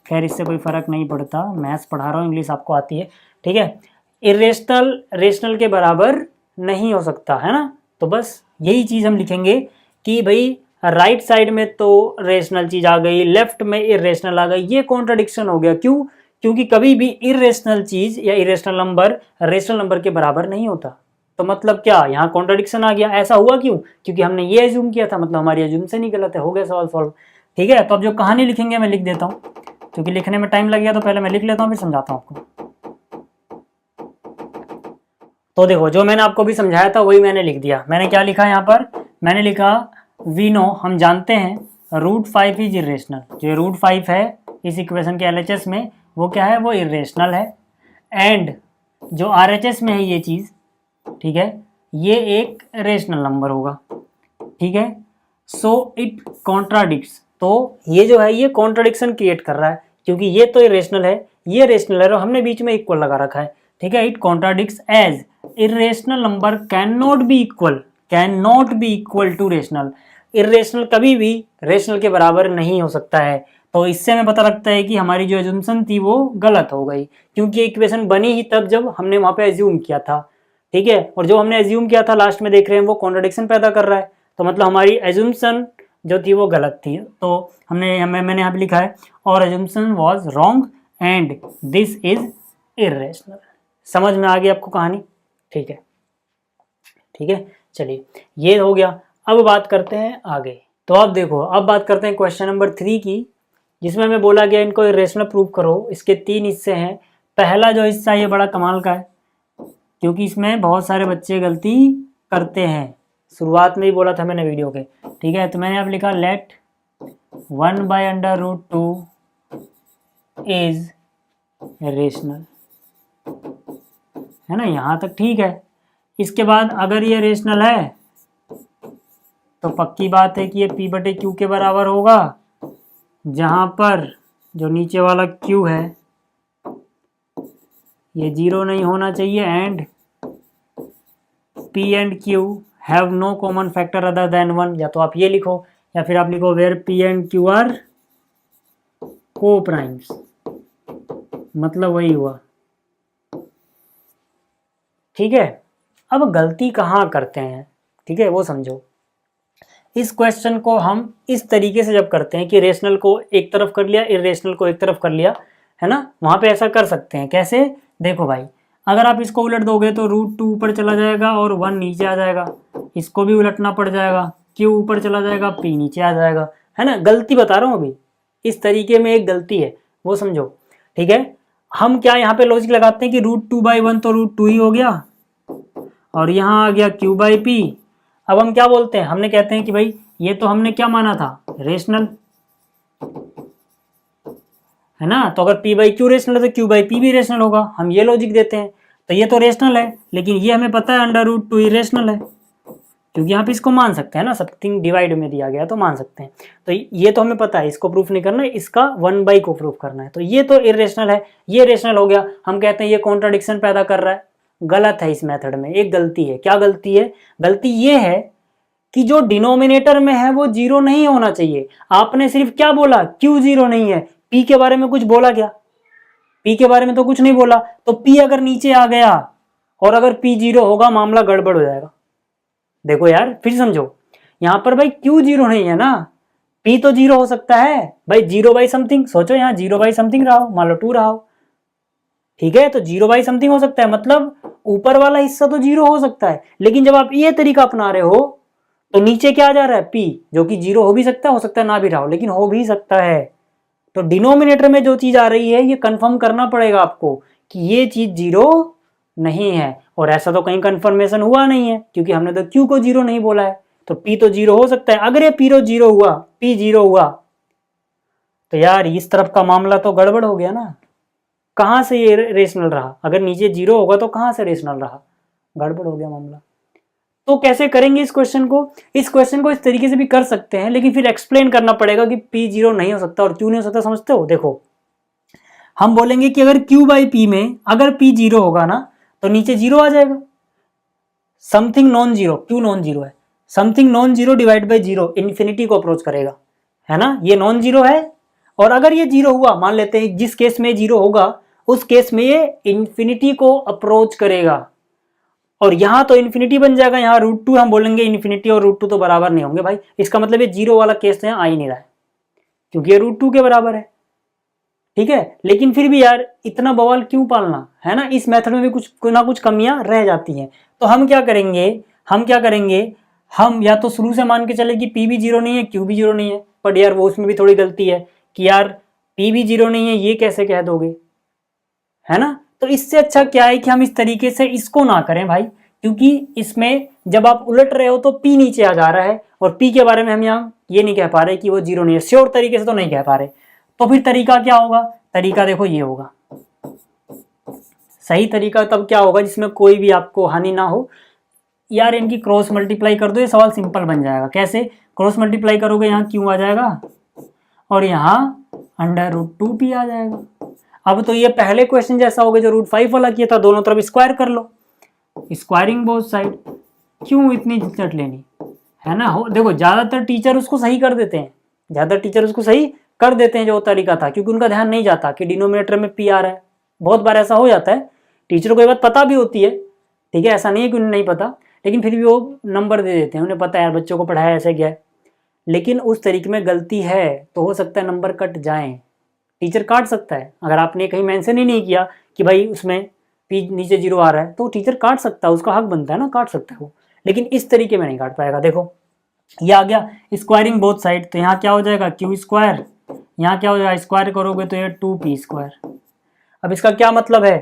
Speaker 1: खैर इससे कोई फर्क नहीं पड़ता, मैथ्स पढ़ा रहा हूँ, इंग्लिश आपको आती है, ठीक है। इरेशनल रेशनल के बराबर नहीं हो सकता है ना, तो बस यही चीज़ हम लिखेंगे कि भाई राइट साइड में तो रेशनल चीज आ गई, लेफ्ट में इरेशनल आ गई, ये कॉन्ट्रडिक्शन हो गया। क्यों? क्योंकि कभी भी इरेशनल चीज या इरेशनल नंबर रेशनल नंबर के बराबर नहीं होता। तो मतलब क्या, यहाँ कॉन्ट्रडिक्शन आ गया। ऐसा हुआ क्यों? क्योंकि हमने ये एज्यूम किया था, मतलब हमारी एज्यूमशन ही गलत है। हो गया सवाल सॉल्व, ठीक है। तो अब जो कहानी लिखेंगे मैं लिख देता हूँ, क्योंकि लिखने में टाइम लग गया, तो पहले मैं लिख लेता हूँ फिर समझाता हूँ आपको। तो देखो, जो मैंने आपको भी समझाया था वही मैंने लिख दिया। मैंने क्या लिखा यहाँ पर, मैंने लिखा वी नो, हम जानते हैं √5 इज इरेशनल। जो √5 है इस इक्वेशन के LHS में, वो क्या है, वो इरेशनल है। एंड जो RHS में है ये चीज़, ठीक है, ये एक रेशनल नंबर होगा, ठीक है। सो इट कॉन्ट्राडिक्ट्स, तो ये जो है ये कॉन्ट्राडिक्शन क्रिएट कर रहा है, क्योंकि ये तो इरेशनल है, ये रेशनल है, और हमने बीच में इक्वल लगा रखा है, ठीक है। It contradicts as irrational number can not be equal to rational. Irrational कभी भी रेशनल के बराबर नहीं हो सकता है। तो इससे हमें पता लगता है कि हमारी जो एज्यूमशन थी वो गलत हो गई, क्योंकि इक्वेशन बनी ही तब जब हमने वहां पे एज्यूम किया था, ठीक है। और जो हमने एज्यूम किया था लास्ट में देख रहे हैं वो कॉन्ट्रडिक्शन पैदा कर रहा है, तो मतलब हमारी एज्यूमशन जो थी वो गलत थी। तो मैंने यहाँ पे लिखा है, और assumption was wrong and this is irrational. समझ में आ गई आपको कहानी? ठीक है, ठीक है, चलिए ये हो गया। अब बात करते हैं आगे। तो अब देखो, अब बात करते हैं क्वेश्चन नंबर 3 की, जिसमें हमें बोला गया इनको इरेशनल प्रूव करो। इसके 3 हिस्से हैं। पहला जो हिस्सा ये बड़ा कमाल का है, क्योंकि इसमें बहुत सारे बच्चे गलती करते हैं। शुरुआत में ही बोला था मैंने वीडियो के, ठीक है। तो मैंने अब लिखा लेट 1/√2 इज रेशनल, है ना, यहाँ तक ठीक है। इसके बाद अगर ये रेशनल है तो पक्की बात है कि ये P/Q के बराबर होगा, जहाँ पर जो नीचे वाला Q है ये 0 नहीं होना चाहिए, and P and Q have no common factor other than 1। या तो आप ये लिखो, या फिर आप लिखो where P and Q are coprimes, मतलब वही हुआ, ठीक है। अब गलती कहाँ करते हैं, ठीक है, वो समझो। इस क्वेश्चन को हम इस तरीके से जब करते हैं कि रेशनल को एक तरफ कर लिया, इरेशनल को एक तरफ कर लिया, है ना, वहां पे ऐसा कर सकते हैं। कैसे? देखो भाई, अगर आप इसको उलट दोगे तो √2 ऊपर चला जाएगा और 1 नीचे आ जाएगा। इसको भी उलटना पड़ जाएगा, Q ऊपर चला जाएगा, P नीचे आ जाएगा, है ना। गलती बता रहा हूँ अभी, इस तरीके में एक गलती है, वो समझो, ठीक है। हम क्या यहाँ पे लॉजिक लगाते हैं कि √2/1 तो √2 ही हो गया, और यहाँ आ गया Q/P। अब हम क्या बोलते हैं, हमने कहते हैं कि भाई ये तो हमने क्या माना था, रेशनल, है ना। तो अगर P/Q रेशनल है तो Q/P भी रेशनल होगा, हम ये लॉजिक देते हैं। तो ये तो रेशनल है, लेकिन ये हमें पता है √2 इरेशनल है, क्योंकि यहाँ पे इसको मान सकते हैं ना, समथिंग डिवाइड में दिया गया तो मान सकते हैं। तो ये तो हमें पता है, इसको प्रूफ नहीं करना है, इसका 1/, को प्रूफ करना है। तो ये तो इरेशनल है, ये रेशनल हो गया। हम कहते हैं ये कॉन्ट्रडिक्शन पैदा कर रहा है। गलत है, इस मेथड में एक गलती है। क्या गलती है? गलती ये है कि जो डिनोमिनेटर में है वो 0 नहीं होना चाहिए। आपने सिर्फ क्या बोला, Q 0 नहीं है, P के बारे में कुछ बोला क्या? P के बारे में तो कुछ नहीं बोला। तो P अगर नीचे आ गया और अगर P 0 होगा, मामला गड़बड़ हो जाएगा। देखो यार, फिर समझो, यहां पर भाई Q 0 नहीं है ना, P तो 0 हो सकता है भाई, 0/समथिंग। सोचो यहाँ 0/समथिंग रहा हो, मान लो 2 रहा हो, ठीक है। तो 0/समथिंग हो सकता है, मतलब ऊपर वाला हिस्सा तो 0 हो सकता है। लेकिन जब आप ये तरीका अपना रहे हो तो नीचे क्या आ जा रहा है p, जो कि 0 हो भी सकता है, हो सकता है ना भी रहा हो, लेकिन हो भी सकता है। तो डिनोमिनेटर में जो चीज आ रही है ये कंफर्म करना पड़ेगा आपको कि ये चीज 0 नहीं है, और ऐसा तो कहीं कंफर्मेशन हुआ नहीं है क्योंकि हमने तो q को 0 नहीं बोला है, तो p तो 0 हो सकता है। अगर ये p 0 हुआ, p 0 हुआ, तो यार इस तरफ का मामला तो गड़बड़ हो गया ना। कहां से ये रेशनल रहा? अगर नीचे 0 होगा तो कहां से रेशनल रहा? गड़बड़ हो गया मामला। तो कैसे करेंगे इस क्वेश्चन को? इस क्वेश्चन को इस तरीके से भी कर सकते हैं, लेकिन फिर एक्सप्लेन करना पड़ेगा कि p 0 नहीं हो सकता, और क्यों नहीं हो सकता समझते हो? देखो, हम बोलेंगे कि अगर q बाई पी में अगर p 0 होगा ना तो नीचे 0 आ जाएगा। समथिंग नॉन जीरो, क्यों नॉन जीरो है? Something non zero divide by 0 infinity को अप्रोच करेगा, है ना? ये नॉन जीरो है, और अगर ये 0 हुआ, मान लेते हैं जिस केस में 0 होगा उस केस में ये इन्फिनिटी को अप्रोच करेगा, और यहां तो इन्फिनिटी बन जाएगा, यहां √2 हम बोलेंगे इन्फिनिटी और √2 तो बराबर नहीं होंगे भाई। इसका मतलब ये 0 वाला केस तो यहाँ आ ही नहीं रहा है क्योंकि ये √2 के बराबर है, ठीक है। लेकिन फिर भी यार इतना बवाल क्यों पालना, है ना? इस मेथड में भी कुछ ना कुछ कमियां रह जाती हैं। तो हम क्या करेंगे, हम या तो शुरू से मान के चले कि p भी 0 नहीं है, q भी 0 नहीं है, बट यार वो उसमें भी थोड़ी गलती है कि यार p भी 0 नहीं है, ये कैसे कह दोगे, है ना? तो इससे अच्छा क्या है कि हम इस तरीके से इसको ना करें भाई, क्योंकि इसमें जब आप उलट रहे हो तो p नीचे आ जा रहा है, और p के बारे में हम यहाँ ये नहीं कह पा रहे कि वो 0 नहीं है, श्योर तरीके से तो नहीं कह पा रहे। तो फिर तरीका क्या होगा? तरीका देखो ये होगा, सही तरीका तब क्या होगा जिसमें कोई भी आपको हानि ना हो। यार इनकी क्रॉस मल्टीप्लाई कर दो, ये सवाल सिंपल बन जाएगा। कैसे क्रॉस मल्टीप्लाई करोगे? यहाँ क्यों आ जाएगा और यहाँ √2p आ जाएगा। अब तो ये पहले क्वेश्चन जैसा होगा जो √5 वाला किया था, दोनों तरफ स्क्वायर कर लो, स्क्वायरिंग बोथ साइड। क्यों इतनी झंझट लेनी, है ना? हो देखो, ज्यादातर टीचर उसको सही कर देते हैं, जो तरीका था, क्योंकि उनका ध्यान नहीं जाता कि डिनोमिनेटर में p आ रहा है। बहुत बार ऐसा हो जाता है, टीचरों को ये बात पता भी होती है, ठीक है, ऐसा नहीं है कि उन्हें नहीं पता, लेकिन फिर भी वो नंबर दे देते हैं, उन्हें पता है यार बच्चों को पढ़ाया ऐसे गया है, लेकिन उस तरीके में गलती है तो हो सकता है नंबर कट जाएं, टीचर काट सकता है। अगर आपने कहीं मेंशन ही नहीं किया कि भाई उसमें p नीचे 0 आ रहा है तो टीचर काट सकता है, उसका हक बनता है ना, काट सकता है वो, लेकिन इस तरीके में नहीं काट पाएगा। देखो ये आ गया स्क्वायरिंग बोथ साइड, तो यहाँ क्या हो जाएगा q स्क्वायर, यहाँ क्या हो जाएगा स्क्वायर करोगे तो ये 2p स्क्वायर। अब इसका क्या मतलब है?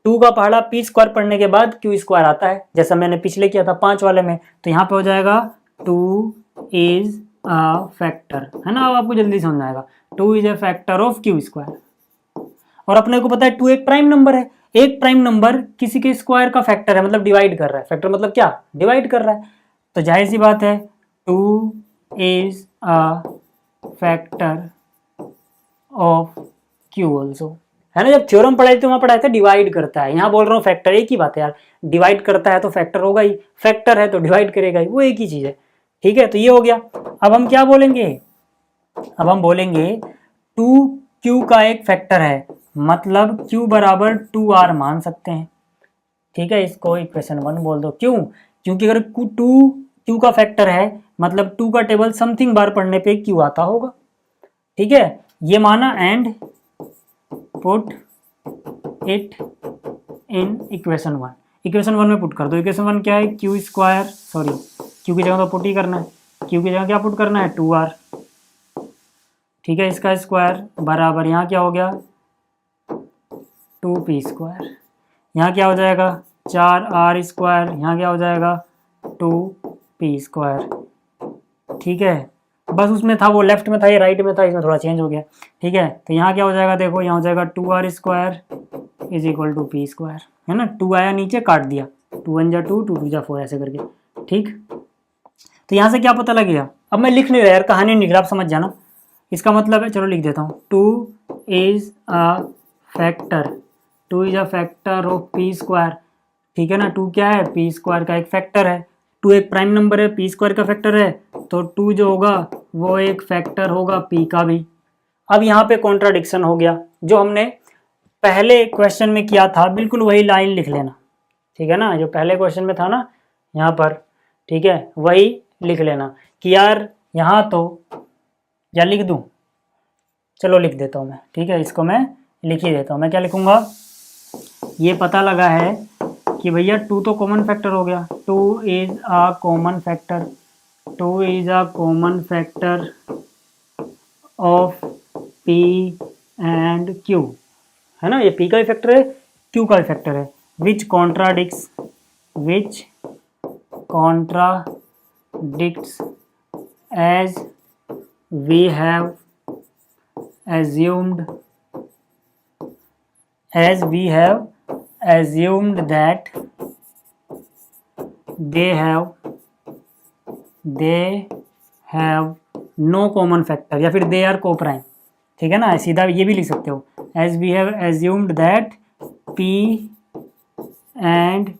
Speaker 1: 2 का पहाड़ा p स्क्वायर पढ़ने के बाद q स्क्वायर आता है, जैसा मैंने पिछले किया था 5 वाले में। तो यहाँ पे हो जाएगा 2 इज अ फैक्टर, है ना? अब आपको जल्दी समझ आएगा, 2 is a factor of q square. और अपने को पता है 2 एक प्राइम नंबर है, एक प्राइम नंबर किसी के स्क्वायर का फैक्टर है, मतलब डिवाइड कर रहा है। फैक्टर मतलब क्या? डिवाइड कर रहा है। तो जाहिर सी बात है 2 is a factor of q also, है ना? जब थ्योरम पढ़ाई तो वहां पढ़ाया था डिवाइड करता है, यहाँ बोल रहा हूँ फैक्टर, एक ही बात है यार, डिवाइड करता है तो फैक्टर होगा ही, फैक्टर है तो डिवाइड करेगा ही, वो एक ही चीज है, ठीक है। तो ये हो गया। अब हम क्या बोलेंगे? अब हम बोलेंगे 2q का एक फैक्टर है, मतलब q बराबर 2r मान सकते हैं, ठीक है। इसको इक्वेशन 1 बोल दो। क्यों? क्योंकि अगर 2q का फैक्टर है मतलब 2 का टेबल समथिंग बार पढ़ने पे q आता होगा, ठीक है। ये माना and put it in equation 1। Equation 1 में पुट कर दो। इक्वेशन 1 क्या है? q स्क्वायर, सॉरी q की जगह तो पुट ही करना है, q की जगह क्या पुट करना है? 2r, ठीक है। इसका स्क्वायर बराबर यहाँ क्या हो गया? 2p square. यहाँ क्या हो जाएगा? 4r square. यहाँ क्या हो जाएगा? 2p स्क्वायर, ठीक है। बस उसमें था, वो लेफ्ट में था, ये राइट में था, इसमें थोड़ा चेंज हो गया, ठीक है। तो यहाँ क्या हो जाएगा? देखो यहाँ हो जाएगा 2r square is equal to p square, है ना? 2 आया नीचे, काट दिया, 2 1 जा 2, 2 2 जा 4 ऐसे करके, ठीक। तो यहाँ से क्या पता लग गया? अब मैं लिख नहीं रहा यार, कहानी नहीं लिख रहा, आप समझ जाना। इसका मतलब है, चलो लिख देता हूँ, 2 is a factor, 2 is a factor of p square, ठीक है ना। 2 क्या है? p स्क्वायर का एक फैक्टर है। 2 एक प्राइम नंबर है, p स्क्वायर का फैक्टर है, तो 2 जो होगा वो एक फैक्टर होगा p का भी। अब यहाँ पे कॉन्ट्राडिक्शन हो गया, जो हमने पहले क्वेश्चन में किया था बिल्कुल वही लाइन लिख लेना, ठीक है ना, जो पहले क्वेश्चन में था ना यहाँ पर, ठीक है, वही लिख लेना कि यार यहाँ तो, या लिख दूँ, चलो लिख देता हूँ मैं, ठीक है। इसको मैं लिख ही देता हूँ। मैं क्या लिखूँगा? ये पता लगा है कि भैया 2 तो कॉमन फैक्टर हो गया, 2 is a common factor, 2 is a common factor of P and Q, है ना, ये P का भी फैक्टर है, Q का भी फैक्टर है, which contradicts as we have assumed that they have no common factor, या फिर they are co-prime, ठीक है ना, सीधा ये भी लिख सकते हो, as we have assumed that P and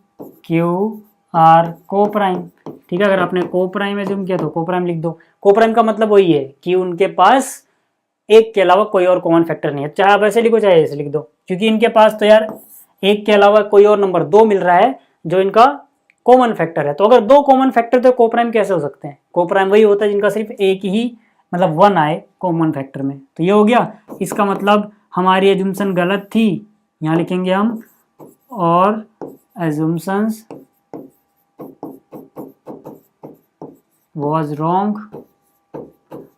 Speaker 1: Q are co-prime, ठीक है। अगर आपने co-prime assume किया तो co-prime लिख दो। co-prime का मतलब वही है कि उनके पास एक के अलावा कोई और कॉमन फैक्टर नहीं है, चाहे आप ऐसे लिखो चाहे ऐसे लिख दो, क्योंकि इनके पास तो यार एक के अलावा कोई और नंबर 2 मिल रहा है जो इनका कॉमन फैक्टर है। तो अगर 2 कॉमन फैक्टर तो कोप्राइम कैसे हो सकते हैं? कोप्राइम वही होता है जिनका सिर्फ एक ही मतलब 1 आए कॉमन फैक्टर में। तो ये हो गया, इसका मतलब हमारी एजुम्पशन गलत थी, यहाँ लिखेंगे हम, और एजुम्पशंस वाज रॉन्ग,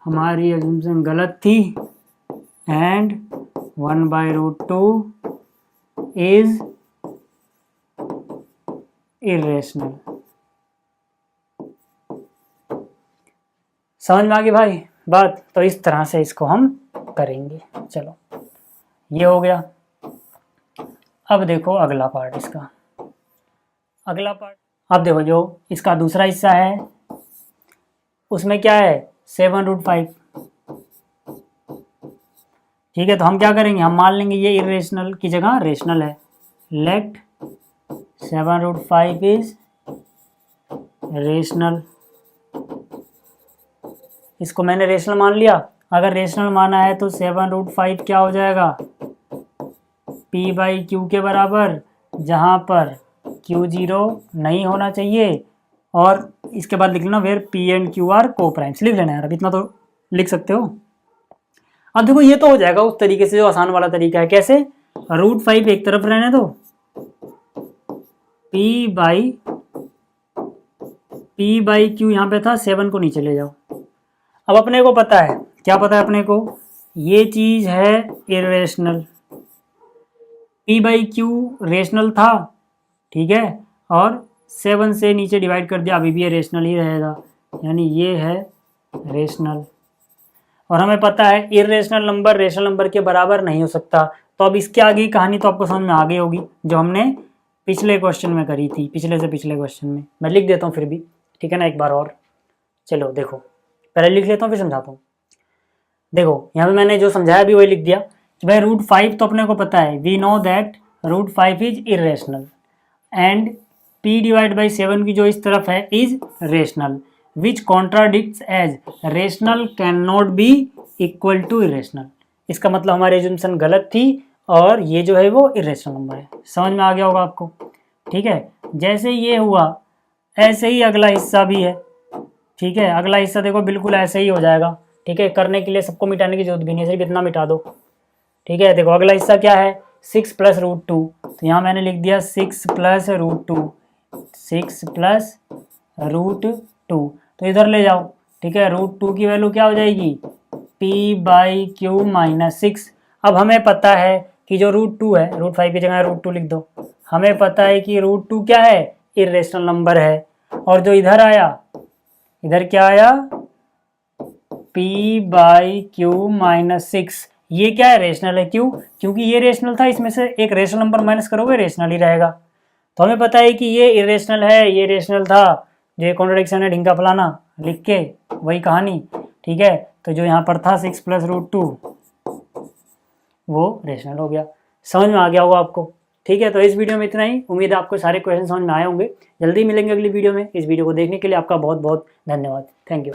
Speaker 1: हमारी एजुम्पशन गलत थी, एंड 1/√2 इज इरेशनल। समझ में आ गई भाई बात? तो इस तरह से इसको हम करेंगे। चलो ये हो गया। अब देखो अगला पार्ट इसका, अगला पार्ट अब देखो जो इसका दूसरा हिस्सा है उसमें क्या है 7√5, ठीक है। तो हम क्या करेंगे, हम मान लेंगे ये इरेशनल की जगह रेशनल है, लेट 7√5 इज रेशनल। इसको मैंने रेशनल मान लिया। अगर रेशनल माना है तो 7√5 क्या हो जाएगा, P/Q के बराबर, जहाँ पर Q 0 नहीं होना चाहिए, और इसके बाद लिख लेना where P and Q are coprimes, लिख लेना यार, अब इतना तो लिख सकते हो। अब देखो ये तो हो जाएगा उस तरीके से जो आसान वाला तरीका है। कैसे? √5 एक तरफ रहने दो, P/Q यहाँ पे था, 7 को नीचे ले जाओ। अब अपने को पता है, क्या पता है अपने को, ये चीज है इरेशनल, P/Q रेशनल था, ठीक है, और 7 से नीचे डिवाइड कर दिया, अभी भी ये रेशनल ही रहेगा, यानी ये है रेशनल। और हमें पता है इरेशनल नंबर रेशनल नंबर के बराबर नहीं हो सकता। तो अब इसके आगे की कहानी तो आपको समझ में आ गई होगी, जो हमने पिछले क्वेश्चन में करी थी, पिछले से पिछले क्वेश्चन में। मैं लिख देता हूँ फिर भी, ठीक है ना, एक बार और। चलो देखो, पहले लिख लेता हूँ फिर समझाता हूँ। देखो यहाँ पे मैंने जो समझाया भी वही लिख दिया कि भाई √5 तो अपने को पता है, we know that √5 is irrational, and P/7 की जो इस तरफ है is rational, which contradicts as rational can not be equal to irrational. इसका मतलब हमारी एजुम्पशन गलत थी और ये जो है वो इरेशनल नंबर है। समझ में आ गया होगा आपको, ठीक है। जैसे ये हुआ ऐसे ही अगला हिस्सा भी है, ठीक है। अगला हिस्सा देखो बिल्कुल ऐसे ही हो जाएगा, ठीक है। करने के लिए सबको मिटाने की जरूरत भी नहीं है, सिर्फ इतना मिटा दो, ठीक है। देखो अगला हिस्सा क्या है, 6 + √2, तो यहाँ मैंने लिख दिया 6 + √2, 6 + √2, तो इधर ले जाओ, ठीक है। √2 की वैल्यू क्या हो जाएगी, P/Q - 6। अब हमें पता है कि जो √2 है, √5 की जगह √2 लिख दो, हमें पता है कि √2 क्या है, इरेशनल नंबर है। और जो इधर आया, इधर क्या आया, P/Q - 6, ये क्या है, रेशनल है। क्यों? क्योंकि ये रेशनल था, इसमें से एक रेशनल नंबर माइनस करोगे रेशनल ही रहेगा। तो हमें पता है कि ये इरेशनल है, ये रेशनल था, जो ये कॉन्ट्रडिक्शन है ढिंका फलाना लिख के वही कहानी, ठीक है। तो जो यहाँ पर था 6 + √2 वो रेशनल हो गया। समझ में आ गया होगा आपको, ठीक है। तो इस वीडियो में इतना ही, उम्मीद है आपको सारे क्वेश्चन समझ में आए होंगे। जल्दी मिलेंगे अगली वीडियो में। इस वीडियो को देखने के लिए आपका बहुत बहुत धन्यवाद। Thank you.